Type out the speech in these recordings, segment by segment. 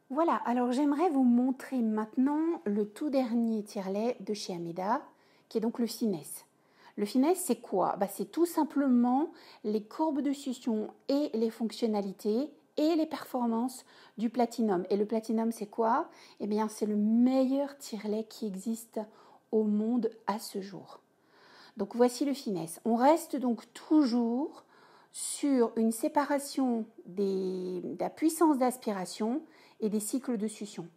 Voilà, alors j'aimerais vous montrer maintenant le tout dernier tire-lait de chez Ameda, qui est donc le Finesse. Le Finesse, c'est quoi? C'est tout simplement les courbes de succion et les fonctionnalités et les performances du Platinum. Et le Platinum, c'est quoi? Eh bien, c'est le meilleur tire-lait qui existe au monde à ce jour. Donc voici le Finesse. On reste donc toujours sur une séparation de la puissance d'aspiration et des cycles de succion.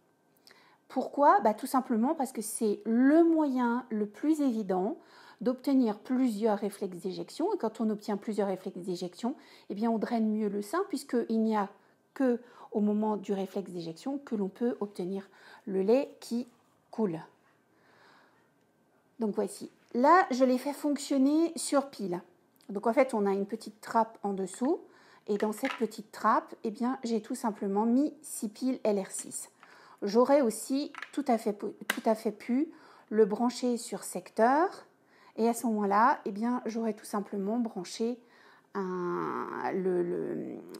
Pourquoi? Tout simplement parce que c'est le moyen le plus évident d'obtenir plusieurs réflexes d'éjection. Et quand on obtient plusieurs réflexes d'éjection, eh bien on draine mieux le sein puisqu'il n'y a que au moment du réflexe d'éjection que l'on peut obtenir le lait qui coule. Donc voici. Là, je l'ai fait fonctionner sur pile. Donc en fait, on a une petite trappe en dessous. Et dans cette petite trappe, eh bien, j'ai tout simplement mis 6 piles LR6. J'aurais aussi tout à fait pu le brancher sur secteur. Et à ce moment-là, eh bien, j'aurais tout simplement branché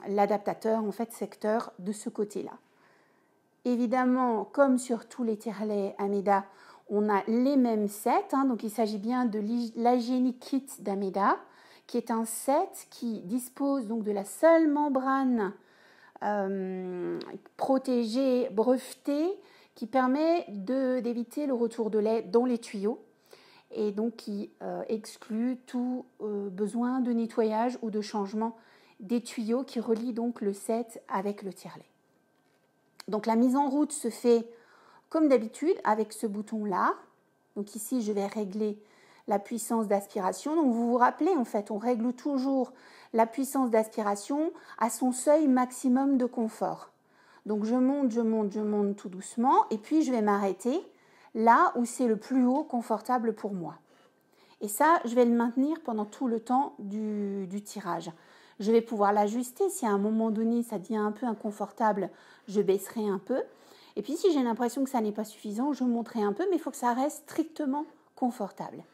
l'adaptateur en fait secteur de ce côté-là. Évidemment, comme sur tous les tire-laits Ameda, on a les mêmes sets. Donc il s'agit bien de l'Hygienic Kit d'Ameda, qui est un set qui dispose donc de la seule membrane protégée, brevetée, qui permet d'éviter le retour de lait dans les tuyaux et donc qui exclut tout besoin de nettoyage ou de changement des tuyaux qui relient donc le set avec le tire-lait. Donc la mise en route se fait comme d'habitude avec ce bouton-là. Donc ici, je vais régler la puissance d'aspiration. Donc vous vous rappelez, en fait, on règle toujours la puissance d'aspiration à son seuil maximum de confort. Donc je monte tout doucement et puis je vais m'arrêter là où c'est le plus haut confortable pour moi. Et ça, je vais le maintenir pendant tout le temps du tirage. Je vais pouvoir l'ajuster. Si à un moment donné, ça devient un peu inconfortable, je baisserai un peu. Et puis, si j'ai l'impression que ça n'est pas suffisant, je monterai un peu, mais il faut que ça reste strictement confortable.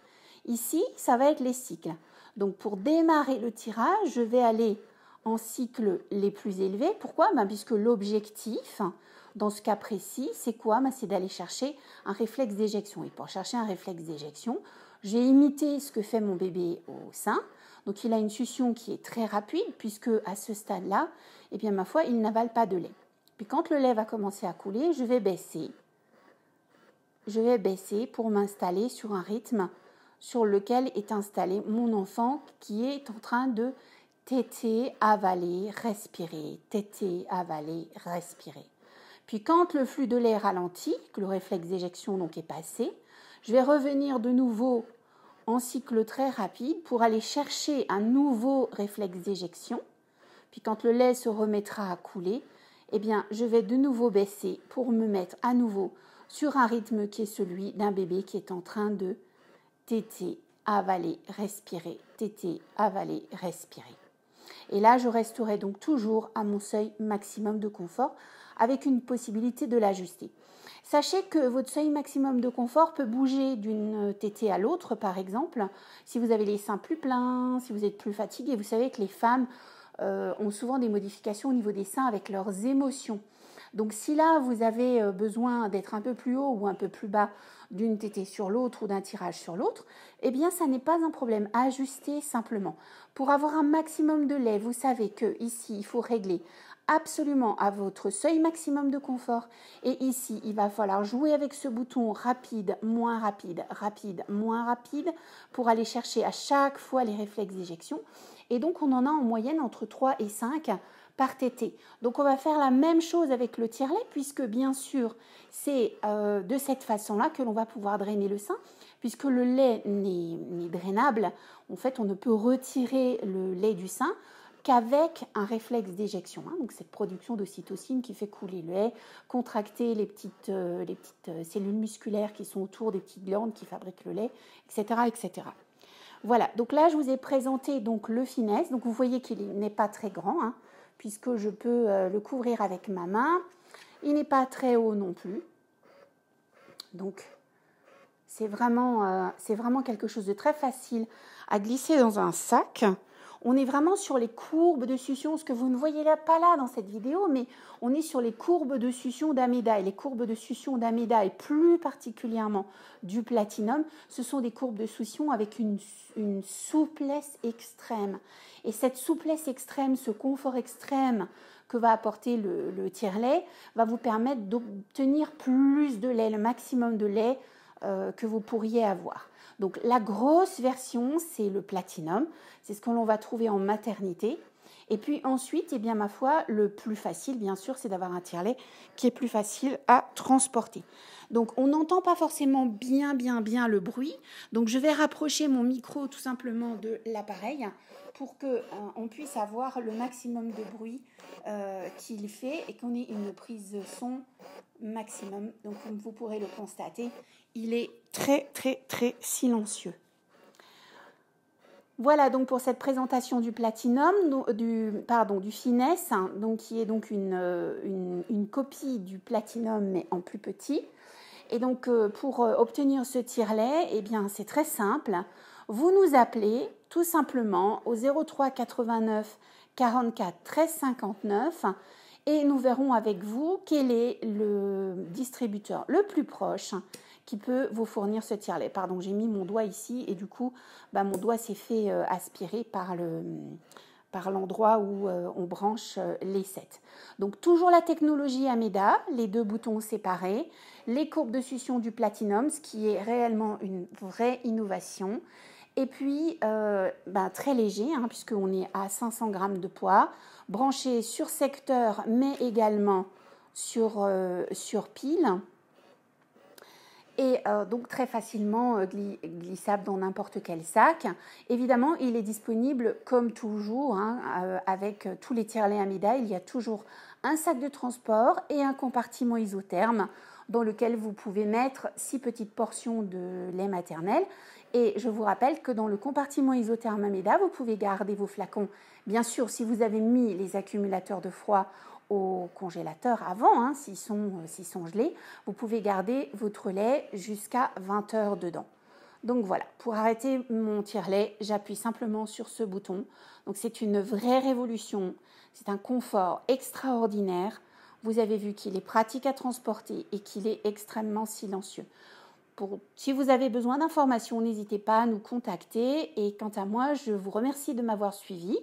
Ici, ça va être les cycles. Donc, pour démarrer le tirage, je vais aller en cycles les plus élevés. Pourquoi? Puisque l'objectif, dans ce cas précis, c'est quoi? C'est d'aller chercher un réflexe d'éjection. Et pour chercher un réflexe d'éjection, j'ai imité ce que fait mon bébé au sein. Donc, il a une succion qui est très rapide, puisque à ce stade-là, eh bien, ma foi, il n'avale pas de lait. Puis quand le lait va commencer à couler, je vais baisser. Je vais baisser pour m'installer sur un rythme sur lequel est installé mon enfant qui est en train de téter, avaler, respirer, téter, avaler, respirer. Puis quand le flux de lait ralentit, que le réflexe d'éjection donc est passé, je vais revenir de nouveau en cycle très rapide pour aller chercher un nouveau réflexe d'éjection. Puis quand le lait se remettra à couler, eh bien, je vais de nouveau baisser pour me mettre à nouveau sur un rythme qui est celui d'un bébé qui est en train de téter, avaler, respirer, téter, avaler, respirer. Et là, je resterai donc toujours à mon seuil maximum de confort avec une possibilité de l'ajuster. Sachez que votre seuil maximum de confort peut bouger d'une tétée à l'autre, par exemple. Si vous avez les seins plus pleins, si vous êtes plus fatigué, vous savez que les femmes ont souvent des modifications au niveau des seins avec leurs émotions. Donc si là vous avez besoin d'être un peu plus haut ou un peu plus bas d'une tétée sur l'autre ou d'un tirage sur l'autre, eh bien ça n'est pas un problème, ajustez simplement. Pour avoir un maximum de lait, vous savez que ici il faut régler absolument à votre seuil maximum de confort et ici il va falloir jouer avec ce bouton rapide, moins rapide, rapide, moins rapide pour aller chercher à chaque fois les réflexes d'éjection. Et donc, on en a en moyenne entre 3 et 5 par tétée. Donc, on va faire la même chose avec le tire-lait, puisque bien sûr, c'est de cette façon-là que l'on va pouvoir drainer le sein, puisque le lait n'est drainable. En fait, on ne peut retirer le lait du sein qu'avec un réflexe d'éjection. Donc, cette production d'ocytocine qui fait couler le lait, contracter les petites cellules musculaires qui sont autour des petites glandes qui fabriquent le lait, etc., etc. Voilà, donc là je vous ai présenté donc le Finesse. Donc vous voyez qu'il n'est pas très grand, puisque je peux le couvrir avec ma main. Il n'est pas très haut non plus. Donc c'est vraiment quelque chose de très facile à glisser dans un sac. on est vraiment sur les courbes de succion, ce que vous ne voyez pas là dans cette vidéo, mais on est sur les courbes de succion d'Ameda. Et les courbes de succion d'Ameda, et plus particulièrement du Platinum, ce sont des courbes de succion avec une souplesse extrême. Et cette souplesse extrême, ce confort extrême que va apporter le tire-lait, va vous permettre d'obtenir plus de lait, le maximum de lait que vous pourriez avoir. Donc la grosse version, c'est le Platinum, c'est ce que l'on va trouver en maternité. Et puis ensuite, eh bien, ma foi, le plus facile, bien sûr, c'est d'avoir un tire-lait qui est plus facile à transporter. Donc on n'entend pas forcément bien le bruit. Donc je vais rapprocher mon micro tout simplement de l'appareil pour qu'on puisse avoir le maximum de bruit qu'il fait et qu'on ait une prise de son maximum. Donc comme vous pourrez le constater, il est très silencieux. Voilà donc pour cette présentation du Platinum, du Finesse, donc qui est donc une copie du Platinum mais en plus petit. Et donc pour obtenir ce tire-lait, eh bien c'est très simple. Vous nous appelez tout simplement au 03 89 44 13 59 et nous verrons avec vous quel est le distributeur le plus proche qui peut vous fournir ce tire-lait. Pardon, j'ai mis mon doigt ici et du coup, mon doigt s'est fait aspirer par l'endroit où on branche les sets. Donc toujours la technologie Ameda, les deux boutons séparés, les courbes de succion du Platinum, ce qui est réellement une vraie innovation. Et puis très léger, puisqu'on est à 500 grammes de poids, branché sur secteur mais également sur pile. Et donc très facilement glissable dans n'importe quel sac. Évidemment, il est disponible comme toujours, avec tous les tire-laits Ameda, il y a toujours un sac de transport et un compartiment isotherme dans lequel vous pouvez mettre 6 petites portions de lait maternel. Et je vous rappelle que dans le compartiment isotherme Ameda, vous pouvez garder vos flacons. Bien sûr, si vous avez mis les accumulateurs de froid au congélateur avant, s'ils sont gelés, vous pouvez garder votre lait jusqu'à 20 heures dedans. Donc voilà, pour arrêter mon tire-lait, j'appuie simplement sur ce bouton. Donc c'est une vraie révolution, c'est un confort extraordinaire. Vous avez vu qu'il est pratique à transporter et qu'il est extrêmement silencieux. Si vous avez besoin d'informations, n'hésitez pas à nous contacter. Et quant à moi, je vous remercie de m'avoir suivi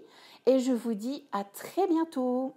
et je vous dis à très bientôt.